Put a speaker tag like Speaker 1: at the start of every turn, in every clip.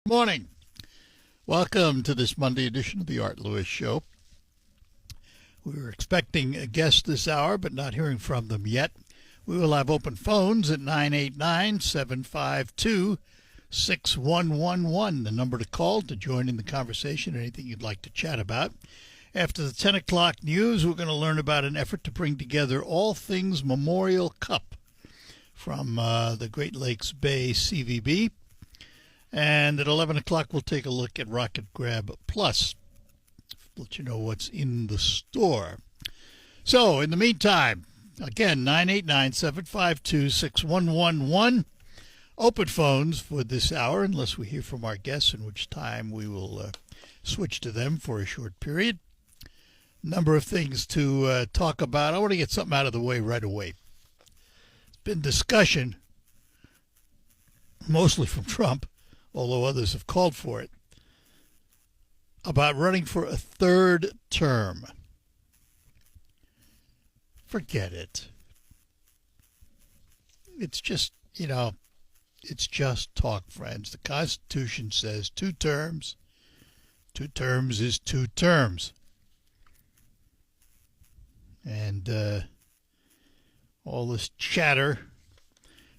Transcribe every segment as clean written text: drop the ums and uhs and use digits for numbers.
Speaker 1: Morning. Welcome to this Monday edition of the Art Lewis Show. We were expecting a guest this hour, but not hearing from them yet. We will have open phones at 989-752-6111, the number to call to join in the conversation, anything you'd like to chat about. After the 10 o'clock news, we're going to learn about an effort to bring together all things Memorial Cup from the Great Lakes Bay CVB. And at 11 o'clock, we'll take a look at Rocket Grab Plus. Let you know what's in the store. So, in the meantime, again, 989-752-6111. Open phones for this hour, unless we hear from our guests, in which time we will switch to them for a short period. Number of things to talk about. I want to get something out of the way right away. There's been discussion, mostly from Trump, although others have called for it, about running for a third term. Forget it. It's just, it's just talk, friends. The Constitution says 2 terms. 2 terms is 2 terms. And all this chatter,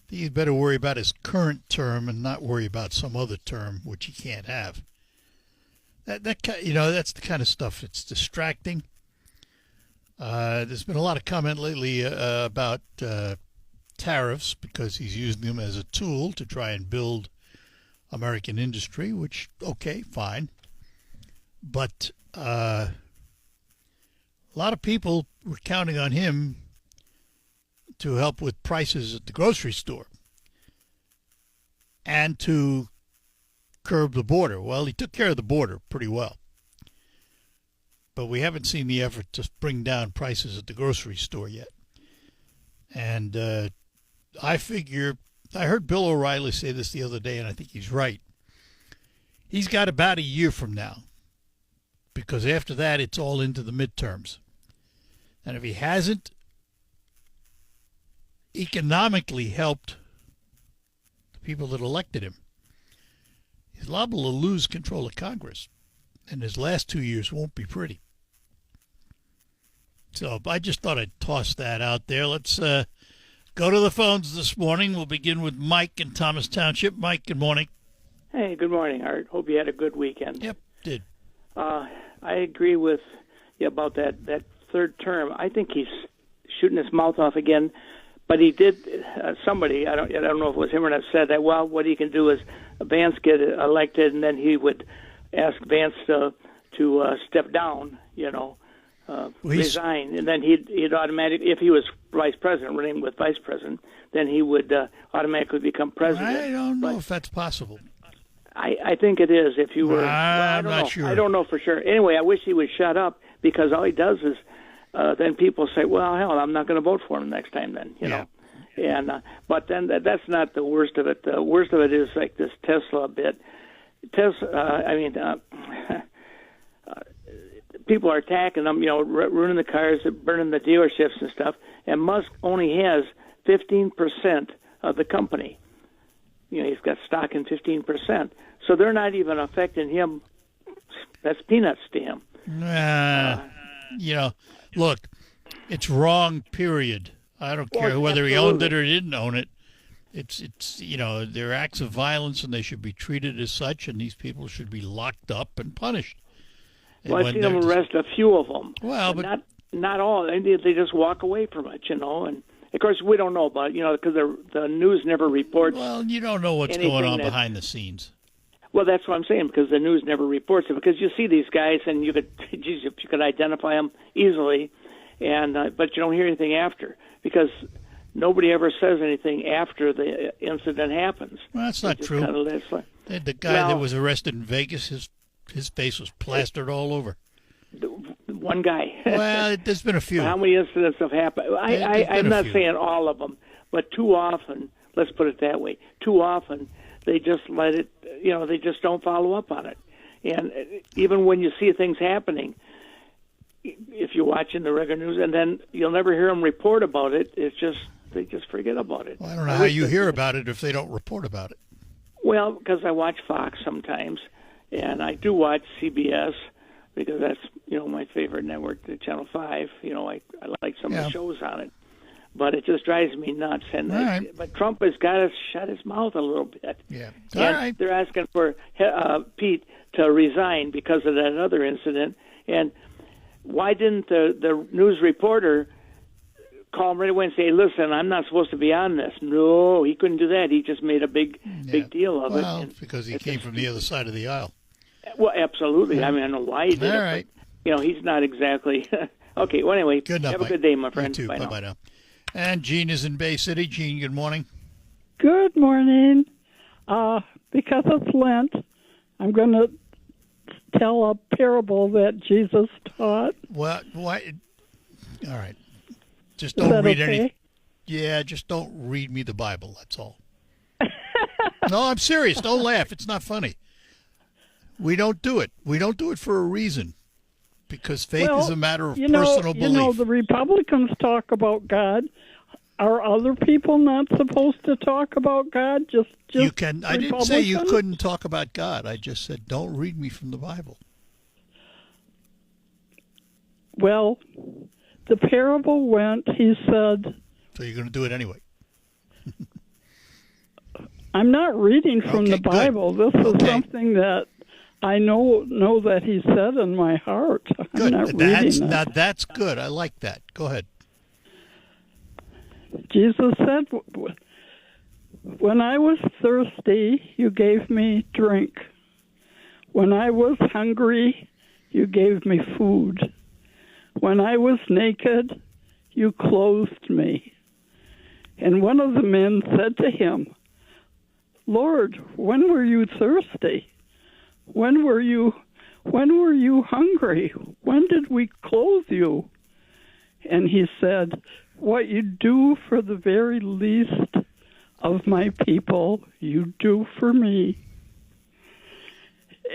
Speaker 1: he'd better worry about his current term and not worry about some other term which he can't have. That's the kind of stuff that's distracting. There's been a lot of comment lately about tariffs because he's using them as a tool to try and build American industry, which, okay, fine. But a lot of people were counting on him to help with prices at the grocery store and to curb the border. Well, he took care of the border pretty well. But we haven't seen the effort to bring down prices at the grocery store yet. And I heard Bill O'Reilly say this the other day, and I think he's right. He's got about a year from now, because after that, it's all into the midterms. And if he hasn't economically helped the people that elected him, he's liable to lose control of Congress, and his last 2 years won't be pretty. So I just thought I'd toss that out there. Let's go to the phones this morning. We'll begin with Mike in Thomas Township. Mike, good morning.
Speaker 2: Hey, good morning, Art. Hope you had a good weekend.
Speaker 1: Yep, did.
Speaker 2: I agree with you about that third term. I think he's shooting his mouth off again. But he did. Somebody, I don't know if it was him or not, said that. Well, what he can do is Vance get elected, and then he would ask Vance to step down. Resign, and then he'd automatically, if he was vice president, running with vice president, then he would automatically become president.
Speaker 1: I don't know if that's possible.
Speaker 2: I think it is. If you were,
Speaker 1: I'm not sure.
Speaker 2: I don't know for sure. Anyway, I wish he would shut up, because all he does is. Then people say, well, hell, I'm not going to vote for him next time then, you know. And but then that's not the worst of it. The worst of it is like this Tesla bit. People are attacking them, ruining the cars, burning the dealerships and stuff, and Musk only has 15% of the company. He's got stock in 15%. So they're not even affecting him. That's peanuts to him.
Speaker 1: Look, it's wrong, period. I don't care whether he owned it or didn't own it. It's they're acts of violence, and they should be treated as such, and these people should be locked up and punished.
Speaker 2: Well, I've seen them arrest a few of them.
Speaker 1: Well, but
Speaker 2: not all. They just walk away from it, and of course we don't know about because the news never reports.
Speaker 1: Well, you don't know what's going on behind the scenes.
Speaker 2: Well, that's what I'm saying, because the news never reports it. Because you see these guys, and you could identify them easily, and but you don't hear anything after, because nobody ever says anything after the incident happens.
Speaker 1: Well, that's not true. The guy that was arrested in Vegas, his face was plastered all over.
Speaker 2: One guy.
Speaker 1: Well, there's been a few.
Speaker 2: How many incidents have happened? I'm not saying all of them, but too often. Let's put it that way. Too often. They just let it, they just don't follow up on it. And even when you see things happening, if you're watching the regular news, and then you'll never hear them report about it, they just forget about it.
Speaker 1: Well, I don't know how you hear about it if they don't report about it.
Speaker 2: Well, because I watch Fox sometimes, and I do watch CBS because that's my favorite network, the Channel 5. I like some of the shows on it, but it just drives me nuts. And but Trump has got to shut his mouth a little bit.
Speaker 1: Yeah,
Speaker 2: and they're asking for Pete to resign because of that other incident. And why didn't the news reporter call him right away and say, "Listen, I'm not supposed to be on this"? No, he couldn't do that. He just made a big deal of it.
Speaker 1: Well, because he came from the other side of the aisle.
Speaker 2: Well, absolutely. Yeah. I mean, I don't know why he did it.
Speaker 1: All right.
Speaker 2: But, he's not exactly. Okay, well, anyway,
Speaker 1: good enough,
Speaker 2: have a good day, my friend.
Speaker 1: You too. Bye-bye now. And Gene is in Bay City. Gene, good morning.
Speaker 3: Good morning. Because it's Lent, I'm going to tell a parable that Jesus taught.
Speaker 1: Well, why? All right. Just don't read any. Yeah, just don't read me the Bible. That's all. No, I'm serious. Don't laugh. It's not funny. We don't do it. We don't do it for a reason. Because faith is a matter of personal belief.
Speaker 3: The Republicans talk about God. Are other people not supposed to talk about God? Just
Speaker 1: you can. I didn't say you couldn't talk about God. I just said don't read me from the Bible.
Speaker 3: Well, the parable went. He said.
Speaker 1: So you're going to do it anyway.
Speaker 3: I'm not reading from the Bible.
Speaker 1: Good.
Speaker 3: This is something that I know that he said in my heart.
Speaker 1: Good.
Speaker 3: I'm not reading
Speaker 1: Now that's good. I like that. Go ahead.
Speaker 3: Jesus said, "When I was thirsty, you gave me drink. When I was hungry, you gave me food. When I was naked, you clothed me." And one of the men said to him, "Lord, when were you thirsty? When were you hungry? When did we clothe you?" And he said, "What you do for the very least of my people, you do for me."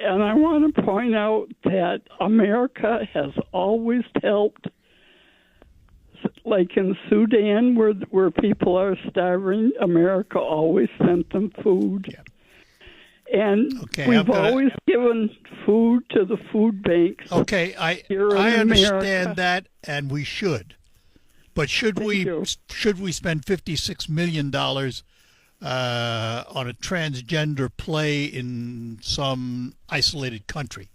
Speaker 3: And I want to point out that America has always helped. Like in Sudan, where people are starving, America always sent them food.
Speaker 1: Yeah.
Speaker 3: And we've always given food to the food banks.
Speaker 1: Okay, I understand that, and we should. But should we spend $56 million on a transgender play in some isolated country?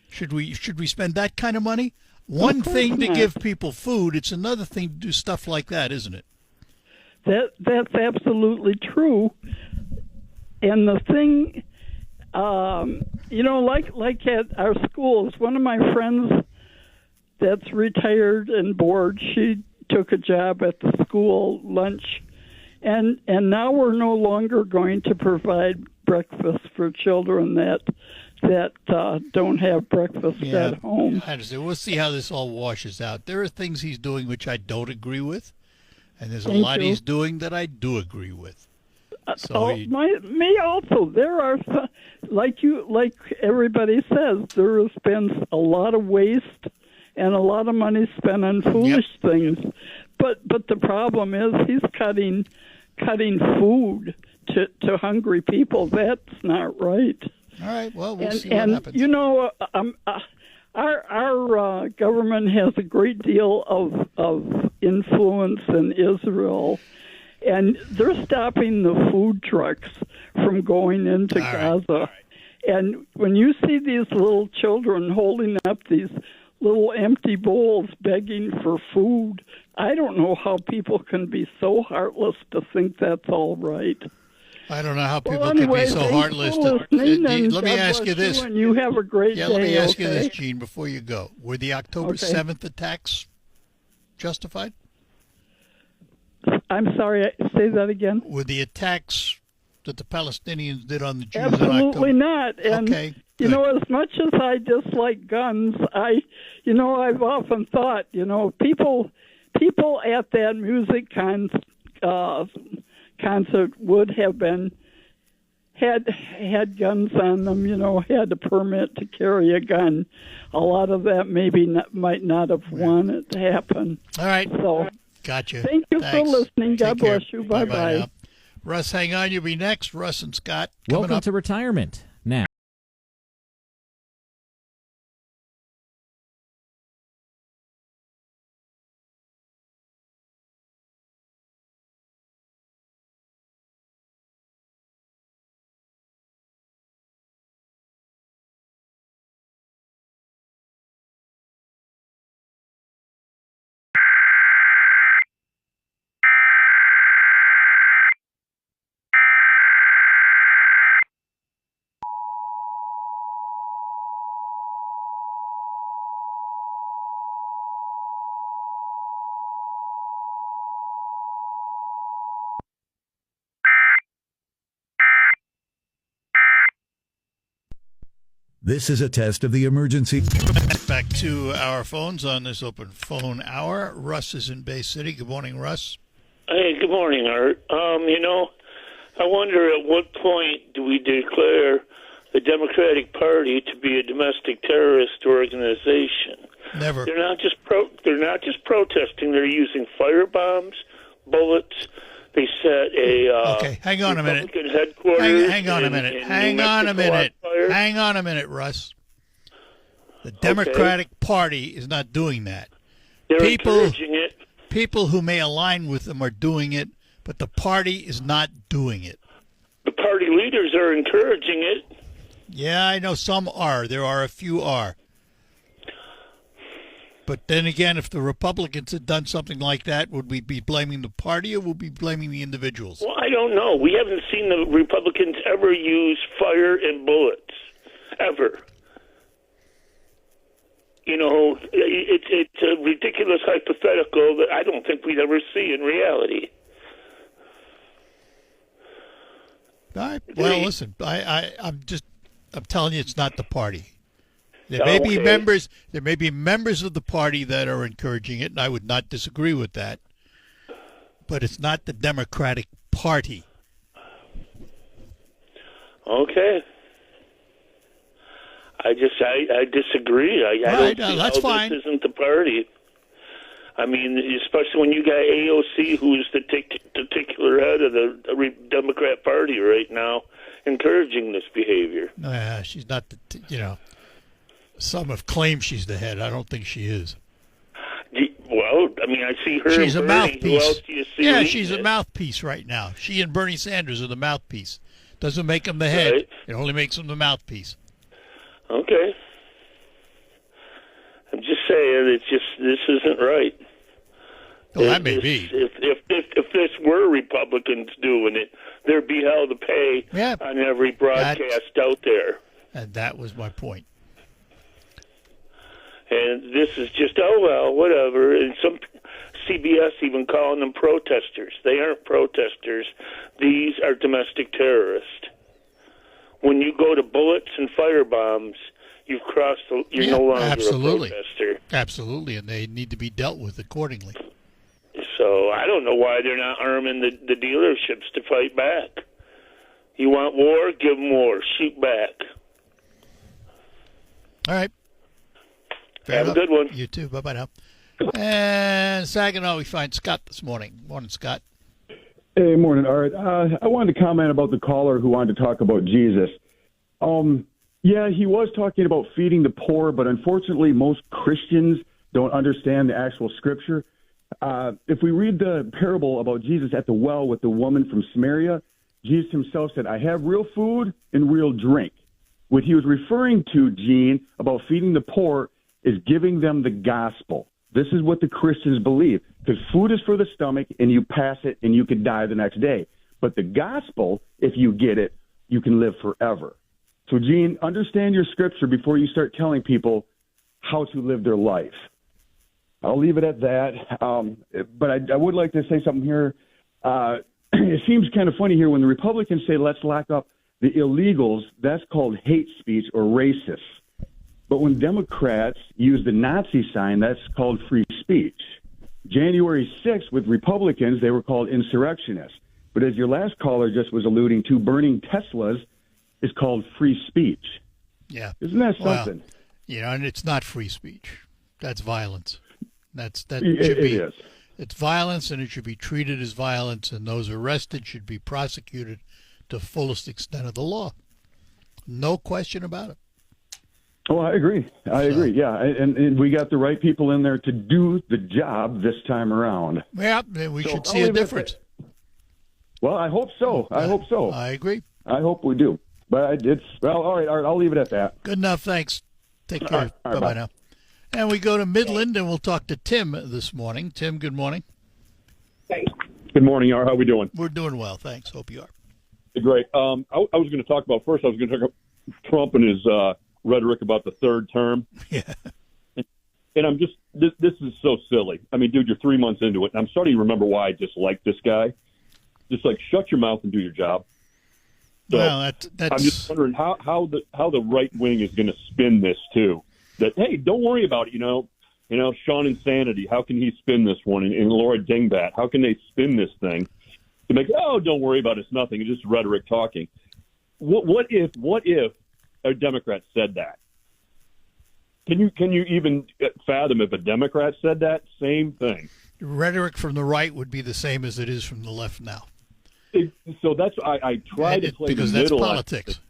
Speaker 1: Should we spend that kind of money? One thing to give people food, it's another thing to do stuff like that, isn't it?
Speaker 3: That's absolutely true. And the thing, like at our schools, one of my friends that's retired and bored, she took a job at the school lunch, and now we're no longer going to provide breakfast for children that don't have breakfast at home.
Speaker 1: I understand. We'll see how this all washes out. There are things he's doing which I don't agree with, and there's a lot he's doing that I do agree with. So
Speaker 3: me also. There are some, like everybody says, there has been a lot of waste and a lot of money spent on foolish things. But the problem is he's cutting food to hungry people. That's not right.
Speaker 1: All right. Well, we'll see what happens.
Speaker 3: Our government has a great deal of influence in Israel. And they're stopping the food trucks from going into Gaza.
Speaker 1: Right.
Speaker 3: And when you see these little children holding up these little empty bowls begging for food, I don't know how people can be so heartless to think that's all right.
Speaker 1: I don't know how people can be so heartless. Let me ask you this.
Speaker 3: And you have a great day.
Speaker 1: Let me ask you this, Gene, before you go. Were the October 7th attacks justified?
Speaker 3: I'm sorry, say that again.
Speaker 1: Were the attacks that the Palestinians did on the Jews in
Speaker 3: Absolutely
Speaker 1: October?
Speaker 3: not. And,
Speaker 1: okay.
Speaker 3: As much as I dislike guns, I've often thought, people at that music concert would have had guns on them, had a permit to carry a gun. A lot of that might not have wanted to happen.
Speaker 1: All right.
Speaker 3: So.
Speaker 1: Gotcha.
Speaker 3: Thank you for listening. God bless you. Bye-bye.
Speaker 1: Russ, hang on. You'll be next. Russ and Scott coming
Speaker 4: Welcome
Speaker 1: up.
Speaker 4: to retirement now.
Speaker 5: This is a test of the emergency.
Speaker 1: Back to our phones on this open phone hour. Russ is in Bay City. Good morning, Russ.
Speaker 6: Hey, good morning, Art. I wonder at what point do we declare the Democratic Party to be a domestic terrorist organization?
Speaker 1: Never.
Speaker 6: They're not just protesting. They're using firebombs, bullets. They set a
Speaker 1: Okay, hang on a minute.
Speaker 6: Republican headquarters.
Speaker 1: Hang on a minute.
Speaker 6: in
Speaker 1: Hang
Speaker 6: New
Speaker 1: on a
Speaker 6: Mexico
Speaker 1: minute.
Speaker 6: on fire.
Speaker 1: Hang on a minute, Russ. The Democratic Party is not doing that.
Speaker 6: They're
Speaker 1: people-
Speaker 6: encouraging it.
Speaker 1: People who may align with them are doing it, but the party is not doing it.
Speaker 6: The party leaders are encouraging it.
Speaker 1: Yeah, I know some are. There are a few are. But then again, if the Republicans had done something like that, would we be blaming the party or would we be blaming the individuals?
Speaker 6: Well, I don't know. We haven't seen the Republicans ever use fire and bullets, ever. It's a ridiculous hypothetical that I don't think we'd ever see in reality.
Speaker 1: All right. Well, listen, I'm telling you, it's not the party. There may be members. There may be members of the party that are encouraging it, and I would not disagree with that. But it's not the Democratic Party.
Speaker 6: Okay. I disagree. I don't see
Speaker 1: that's
Speaker 6: how
Speaker 1: fine.
Speaker 6: This isn't the party. I mean, especially when you got AOC, who's the particular head of the Democrat Party right now, encouraging this behavior.
Speaker 1: She's not some have claimed she's the head. I don't think she is.
Speaker 6: Well, I mean, I see her.
Speaker 1: She's
Speaker 6: and
Speaker 1: a
Speaker 6: Bernie.
Speaker 1: mouthpiece.
Speaker 6: Who else do you see
Speaker 1: Yeah,
Speaker 6: leading
Speaker 1: she's a
Speaker 6: it?
Speaker 1: mouthpiece right now. She and Bernie Sanders are the mouthpiece. Doesn't make them the head.
Speaker 6: Right.
Speaker 1: It only makes them the mouthpiece.
Speaker 6: Okay. I'm just saying, this isn't right.
Speaker 1: Well, that may be.
Speaker 6: If this were Republicans doing it, there'd be hell to pay
Speaker 1: Yeah.
Speaker 6: on every broadcast out there.
Speaker 1: And that was my point.
Speaker 6: And this is just, oh, well, whatever. And some CBS even calling them protesters. They aren't protesters. These are domestic terrorists. When you go to bullets and firebombs, you've crossed. You're no longer
Speaker 1: absolutely.
Speaker 6: a protester.
Speaker 1: Absolutely, and they need to be dealt with accordingly.
Speaker 6: So I don't know why they're not arming the dealerships to fight back. You want war? Give them war. Shoot back.
Speaker 1: All right.
Speaker 6: Have a good one.
Speaker 1: You too. Bye-bye now. And Saginaw, we find Scott this morning. Morning, Scott.
Speaker 7: Hey, morning, Art. I wanted to comment about the caller who wanted to talk about Jesus. Yeah, he was talking about feeding the poor, but unfortunately, most Christians don't understand the actual scripture. If we read the parable about Jesus at the well with the woman from Samaria, Jesus himself said, I have real food and real drink. What he was referring to, Gene, about feeding the poor is giving them the gospel. This is what the Christians believe, because food is for the stomach, and you pass it, and you could die the next day. But the gospel, if you get it, you can live forever. So, Gene, understand your scripture before you start telling people how to live their life. I'll leave it at that. But I would like to say something here. It seems kind of funny here when the Republicans say, let's lock up the illegals. That's called hate speech or racist. But when Democrats use the Nazi sign, that's called free speech. January 6th, with Republicans, they were called insurrectionists. But as your last caller just was alluding to, burning Teslas is called free speech.
Speaker 1: Yeah.
Speaker 7: Isn't that something?
Speaker 1: Well, and it's not free speech. That's violence. That
Speaker 7: It
Speaker 1: should be.
Speaker 7: is.
Speaker 1: It's violence, and it should be treated as violence, and those arrested should be prosecuted to the fullest extent of the law. No question about it.
Speaker 7: Oh, I agree. I agree. Yeah, and we got the right people in there to do the job this time around.
Speaker 1: Yeah, we should see a difference.
Speaker 7: Well, I hope so. I hope so.
Speaker 1: I agree.
Speaker 7: I hope we do. But all right, Art, I'll leave it at that.
Speaker 1: Good enough. Thanks. Take care.
Speaker 7: All right,
Speaker 1: Bye-bye
Speaker 7: bye.
Speaker 1: now. And we go to Midland, and we'll talk to Tim this morning. Tim, good morning.
Speaker 4: Good morning, Art. How we doing?
Speaker 1: We're doing well, thanks. Hope you are.
Speaker 4: Great. I was going to talk about first. I was going to talk about Trump and his rhetoric about the third term.
Speaker 1: Yeah.
Speaker 4: And I'm just this is so silly. I mean, dude, you're 3 months into it, and I'm starting to remember why I dislike this guy. Just like shut your mouth and do your job. So
Speaker 1: Well, that's
Speaker 4: I'm just wondering how the right wing is going to spin this too. That hey, don't worry about it. You know, Sean Insanity. How can he spin this one? And Laura Dingbat. How can they spin this thing to make? Oh, don't worry about it. It's nothing. It's just rhetoric talking. What if a Democrat said that? Can you even fathom if a Democrat said that? Same thing.
Speaker 1: rhetoric from the right would be the same as it is from the left now.
Speaker 4: So that's I try to play
Speaker 1: because
Speaker 4: the
Speaker 1: that's
Speaker 4: middle.
Speaker 1: politics.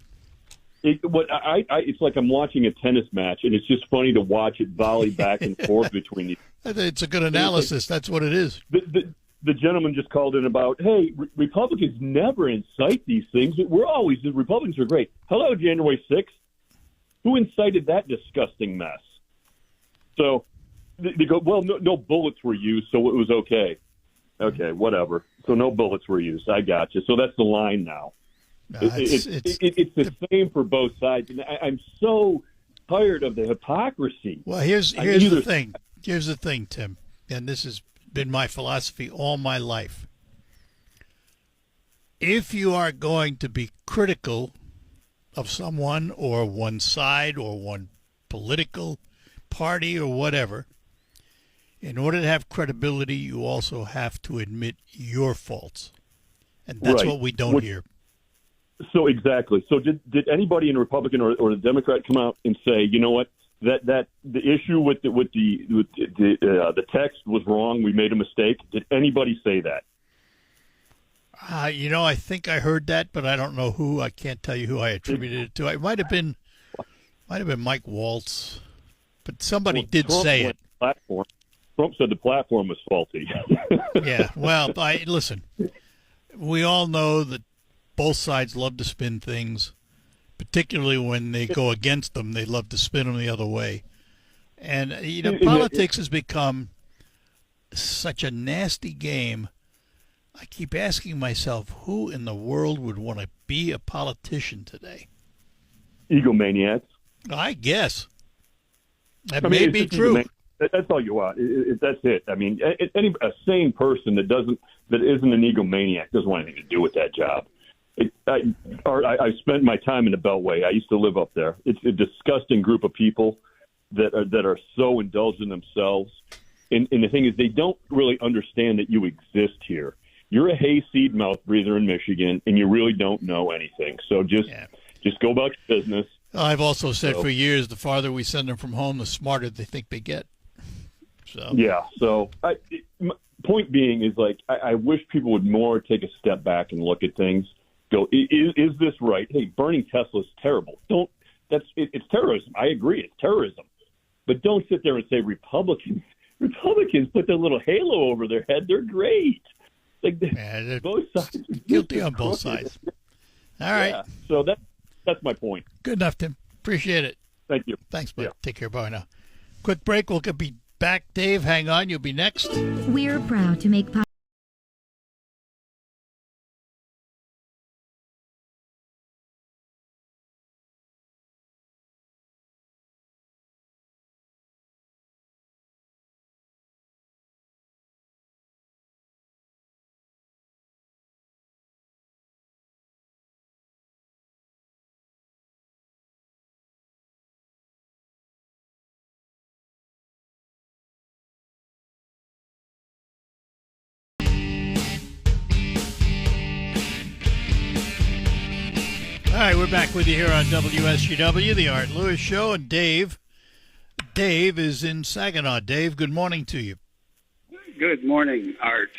Speaker 4: It's like I'm watching a tennis match, and it's just funny to watch it volley back and forth between these.
Speaker 1: It's a good analysis. That's what it is.
Speaker 4: The gentleman just called in about, hey, Republicans never incite these things. The Republicans are great. Hello, January 6th. Who incited that disgusting mess? So they go, well, no bullets were used, so it was okay. Okay, whatever. So no bullets were used. I got you. So that's the line now. It's the same for both sides. And I'm so tired of the hypocrisy.
Speaker 1: Well, here's the thing. Here's the thing, Tim, and this has been my philosophy all my life. If you are going to be critical of someone or one side or one political party or whatever, in order to have credibility, you also have to admit your faults. And that's what we don't hear.
Speaker 4: So exactly. So did anybody in Republican or the Democrat come out and say, you know what, that the issue with the text was wrong, we made a mistake? Did anybody say that?
Speaker 1: I think I heard that, but I don't know who. I can't tell you who I attributed it to. It might have been Mike Waltz, but somebody did
Speaker 4: Trump
Speaker 1: say it.
Speaker 4: Trump said the platform was faulty.
Speaker 1: Yeah. Well, listen. We all know that both sides love to spin things, particularly when they go against them. They love to spin them the other way, and politics has become such a nasty game. I keep asking myself, who in the world would want to be a politician today?
Speaker 4: Egomaniacs.
Speaker 1: I guess. That may be true.
Speaker 4: That's all you want. That's it. I mean, a sane person that isn't an egomaniac doesn't want anything to do with that job. I spent my time in the Beltway. I used to live up there. It's a disgusting group of people that are so indulged in themselves. And the thing is, they don't really understand that you exist here. You're a hayseed mouth breather in Michigan, and you really don't know anything. So just go about your business.
Speaker 1: I've also said for years, the farther we send them from home, the smarter they think they get. So
Speaker 4: yeah. So point being is, like, I wish people would more take a step back and look at things. Go, is this right? Hey, burning Tesla is terrible. It's terrorism. I agree, it's terrorism. But don't sit there and say Republicans put their little halo over their head. They're great. Like both sides are
Speaker 1: guilty on both sides. All right.
Speaker 4: Yeah, so that's my point.
Speaker 1: Good enough, Tim. Appreciate it.
Speaker 4: Thank you.
Speaker 1: Thanks, bud.
Speaker 4: Yeah.
Speaker 1: Take care. Bye now. Quick break. We'll be back. Dave, hang on. You'll be next.
Speaker 8: We're proud to make
Speaker 1: All right, we're back with you here on WSGW, the Art Lewis Show, and Dave is in Saginaw. Dave, good morning to you.
Speaker 8: Good morning, Art.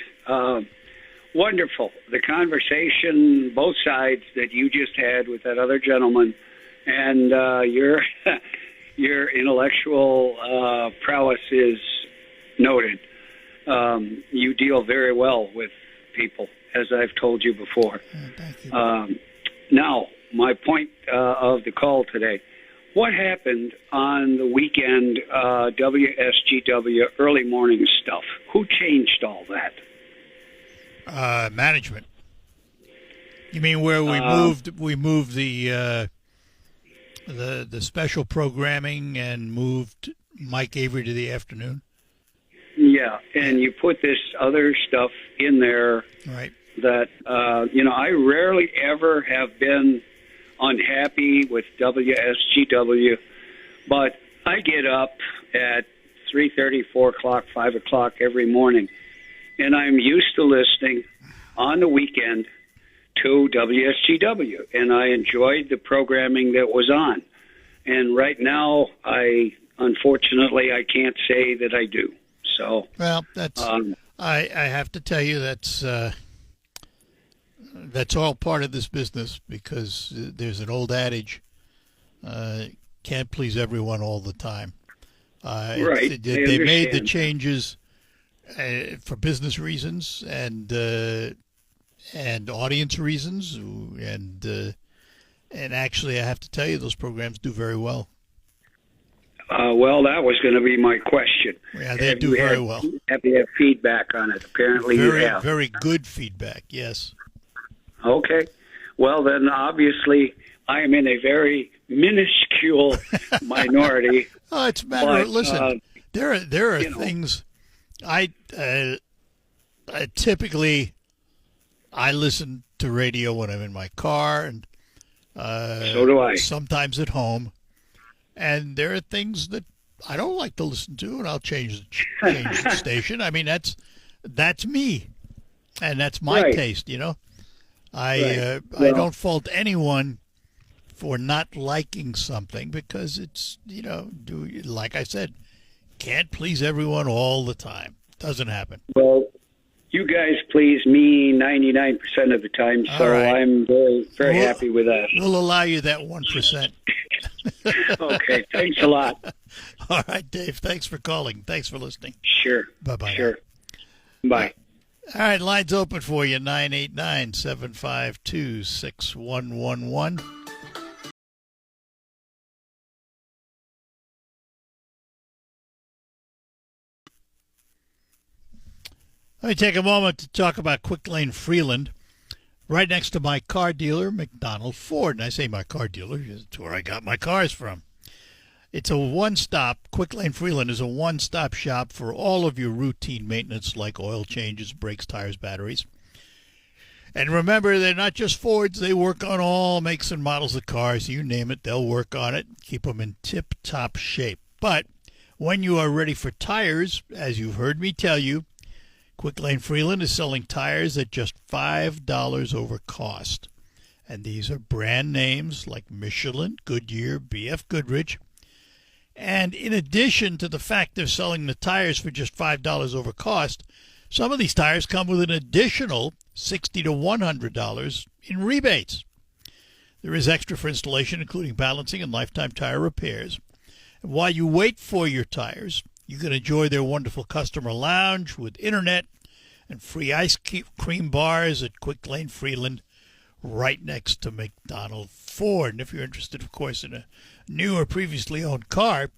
Speaker 8: Wonderful. The conversation, both sides that you just had with that other gentleman, and your your intellectual prowess is noted. You deal very well with people, as I've told you before.
Speaker 1: Thank you.
Speaker 8: Now, my point of the call today. What happened on the weekend WSGW early morning stuff? Who changed all that?
Speaker 1: Management. You mean where we moved the special programming and moved Mike Avery to the afternoon?
Speaker 8: Yeah, and you put this other stuff in there.
Speaker 1: Right.
Speaker 8: That I rarely ever have been unhappy with WSGW, but I get up at 3:30, 4 o'clock, 5 o'clock every morning, and I'm used to listening on the weekend to WSGW, and I enjoyed the programming that was on. And right now, unfortunately, I can't say that I do. So,
Speaker 1: well, that's I have to tell you that's all part of this business, because there's an old adage, can't please everyone all the time.
Speaker 8: Right.
Speaker 1: They made the changes for business reasons and audience reasons, and actually I have to tell you, those programs do very well.
Speaker 8: Well, that was going to be my question.
Speaker 1: Yeah, they do very well.
Speaker 8: Have you had feedback on it? Apparently you have.
Speaker 1: Very good feedback, yes.
Speaker 8: Okay. Well, then obviously I am in a very minuscule minority.
Speaker 1: Oh, it's a matter of, listen, there are things I typically listen to radio when I'm in my car, and
Speaker 8: so do I.
Speaker 1: Sometimes at home. And there are things that I don't like to listen to, and I'll change the station. I mean, that's me, and that's my taste, I don't fault anyone for not liking something, because it's, like I said, can't please everyone all the time. Doesn't happen.
Speaker 8: Well, you guys please me 99% of the time, so right. I'm very, very happy with that.
Speaker 1: We'll allow you that 1%.
Speaker 8: Okay, thanks a lot.
Speaker 1: All right, Dave, thanks for calling. Thanks for listening.
Speaker 8: Sure.
Speaker 1: Bye-bye.
Speaker 8: Sure. Bye.
Speaker 1: All right, line's open for you, 989-752-6111. Let me take a moment to talk about Quick Lane Freeland, right next to my car dealer, McDonald Ford. And I say my car dealer, it's where I got my cars from. It's a one-stop, Quick Lane Freeland is a one-stop shop for all of your routine maintenance, like oil changes, brakes, tires, batteries. And remember, they're not just Fords. They work on all makes and models of cars. You name it, they'll work on it, keep them in tip-top shape. But when you are ready for tires, as you've heard me tell you, Quick Lane Freeland is selling tires at just $5 over cost. And these are brand names like Michelin, Goodyear, BF Goodrich. And in addition to the fact they're selling the tires for just $5 over cost, some of these tires come with an additional $60 to $100 in rebates. There is extra for installation, including balancing and lifetime tire repairs. And while you wait for your tires, you can enjoy their wonderful customer lounge with internet and free ice cream bars at Quick Lane Freeland, right next to McDonald Ford. And if you're interested, of course, in a new or previously owned car,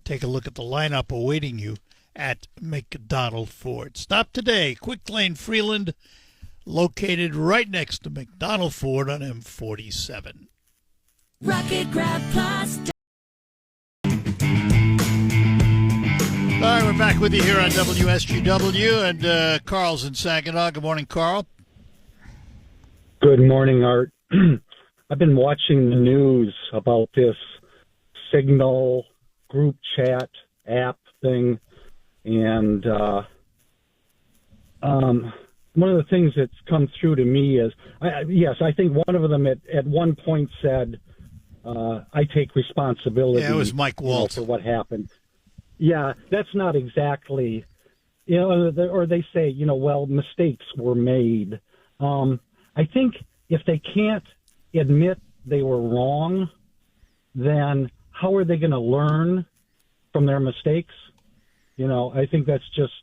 Speaker 1: take a look at the lineup awaiting you at McDonald Ford. Stop today. Quick Lane Freeland, located right next to McDonald Ford on M47.
Speaker 9: Rocket Grab Plus.
Speaker 1: All right, we're back with you here on WSGW, and Carl's in Saginaw. Good morning, Carl.
Speaker 10: Good morning, Art. I've been watching the news about this Signal group chat app thing, and one of the things that's come through to me is, I think one of them at one point said, I take responsibility
Speaker 1: it was Mike Walt.
Speaker 10: for what happened. Yeah, that's not exactly or they say, well, mistakes were made. I think if they can't admit they were wrong, then how are they going to learn from their mistakes? I think that's just,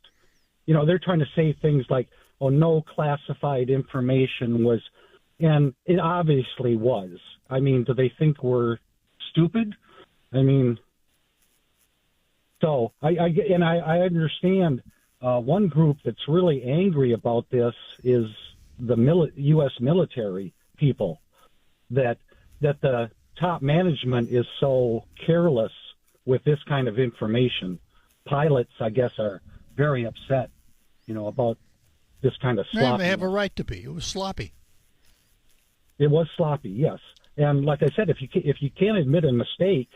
Speaker 10: they're trying to say things like, oh, no classified information was, and it obviously was. I mean, do they think we're stupid? I mean, so I understand one group that's really angry about this is the U.S. military people, that the top management is so careless with this kind of information. Pilots, I guess, are very upset, about this kind of sloppy.
Speaker 1: Yeah, they have a right to be. It was sloppy.
Speaker 10: It was sloppy, yes. And like I said, if you can't admit a mistake,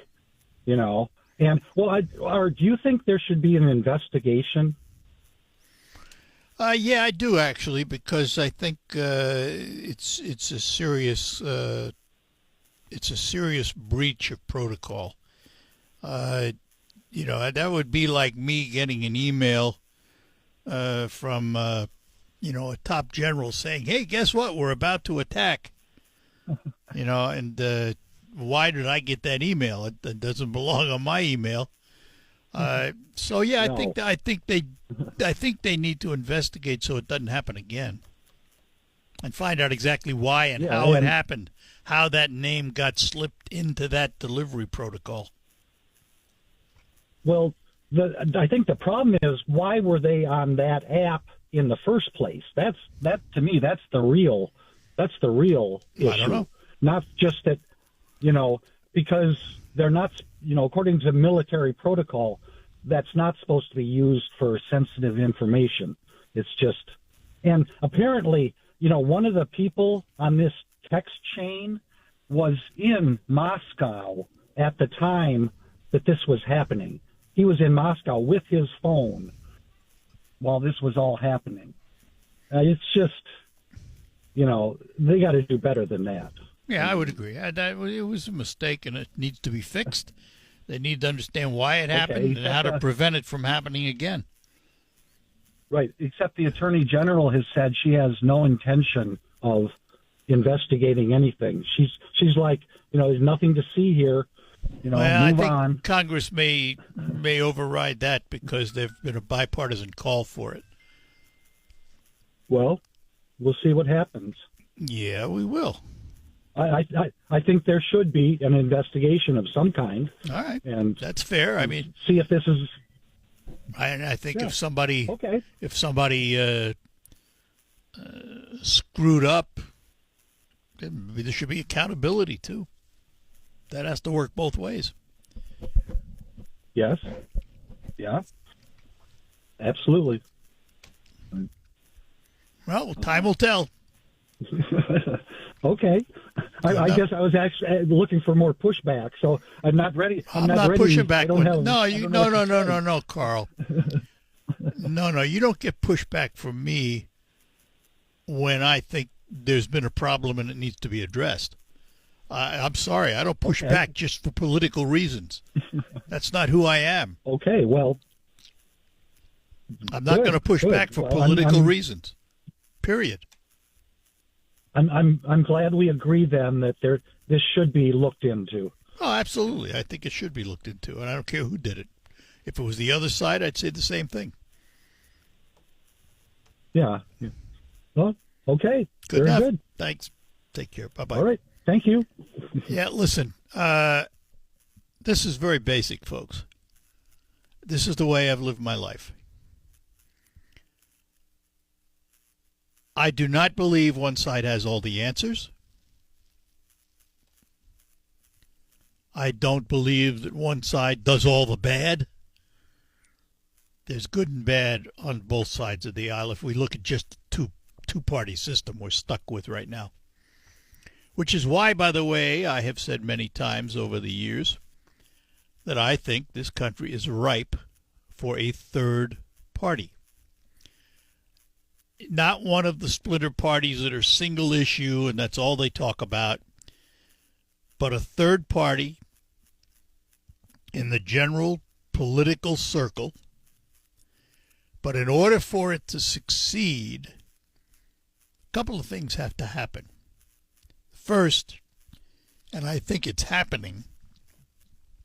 Speaker 10: do you think there should be an investigation?
Speaker 1: Yeah, I do actually, because I think it's a serious breach of protocol. That would be like me getting an email from a top general saying, "Hey, guess what? We're about to attack." And why did I get that email? It doesn't belong on my email. So yeah,
Speaker 10: No.
Speaker 1: I think they need to investigate so it doesn't happen again, and find out exactly why and how it happened, how that name got slipped into that delivery protocol.
Speaker 10: Well, I think the problem is, why were they on that app in the first place? That to me, that's the real issue.
Speaker 1: I don't know.
Speaker 10: Not just that, because they're not, according to military protocol, that's not supposed to be used for sensitive information. It's just, and apparently, one of the people on this text chain was in Moscow at the time that this was happening. He was in Moscow with his phone while this was all happening. It's just, they got to do better than that.
Speaker 1: Yeah, I would agree. It was a mistake, and it needs to be fixed. They need to understand why it happened and how to prevent it from happening again.
Speaker 10: Right, except the Attorney General has said she has no intention of investigating anything. She's like, there's nothing to see here.
Speaker 1: I
Speaker 10: move
Speaker 1: think
Speaker 10: on.
Speaker 1: Congress may override that because there's been a bipartisan call for it.
Speaker 10: Well, we'll see what happens.
Speaker 1: Yeah, we will.
Speaker 10: I think there should be an investigation of some kind.
Speaker 1: All right,
Speaker 10: and
Speaker 1: that's fair. I mean,
Speaker 10: see if this is.
Speaker 1: I think if somebody
Speaker 10: okay.
Speaker 1: Screwed up, then maybe there should be accountability too. That has to work both ways.
Speaker 10: Yes. Yeah. Absolutely.
Speaker 1: Well, time will tell.
Speaker 10: Okay. I guess I was actually looking for more pushback, so I'm not ready.
Speaker 1: I'm not
Speaker 10: ready.
Speaker 1: pushing back.
Speaker 10: No,
Speaker 1: Carl. No, you don't get pushback from me when I think there's been a problem and it needs to be addressed. I'm sorry, I don't push back just for political reasons. That's not who I am.
Speaker 10: Okay, well,
Speaker 1: I'm not going to push back for political reasons. Period.
Speaker 10: I'm glad we agree then that this should be looked into.
Speaker 1: Oh, absolutely. I think it should be looked into, and I don't care who did it. If it was the other side, I'd say the same thing.
Speaker 10: Yeah. Well, okay.
Speaker 1: Good
Speaker 10: Very
Speaker 1: enough.
Speaker 10: good.
Speaker 1: Thanks. Take care. Bye-bye.
Speaker 10: All right. Thank you.
Speaker 1: Yeah, listen. This is very basic, folks. This is the way I've lived my life. I do not believe one side has all the answers. I don't believe that one side does all the bad. There's good and bad on both sides of the aisle if we look at just the two-party system we're stuck with right now. Which is why, by the way, I have said many times over the years that I think this country is ripe for a third party. Not one of the splinter parties that are single issue and that's all they talk about, but a third party in the general political circle, But in order for it to succeed, a couple of things have to happen. First, and I think it's happening,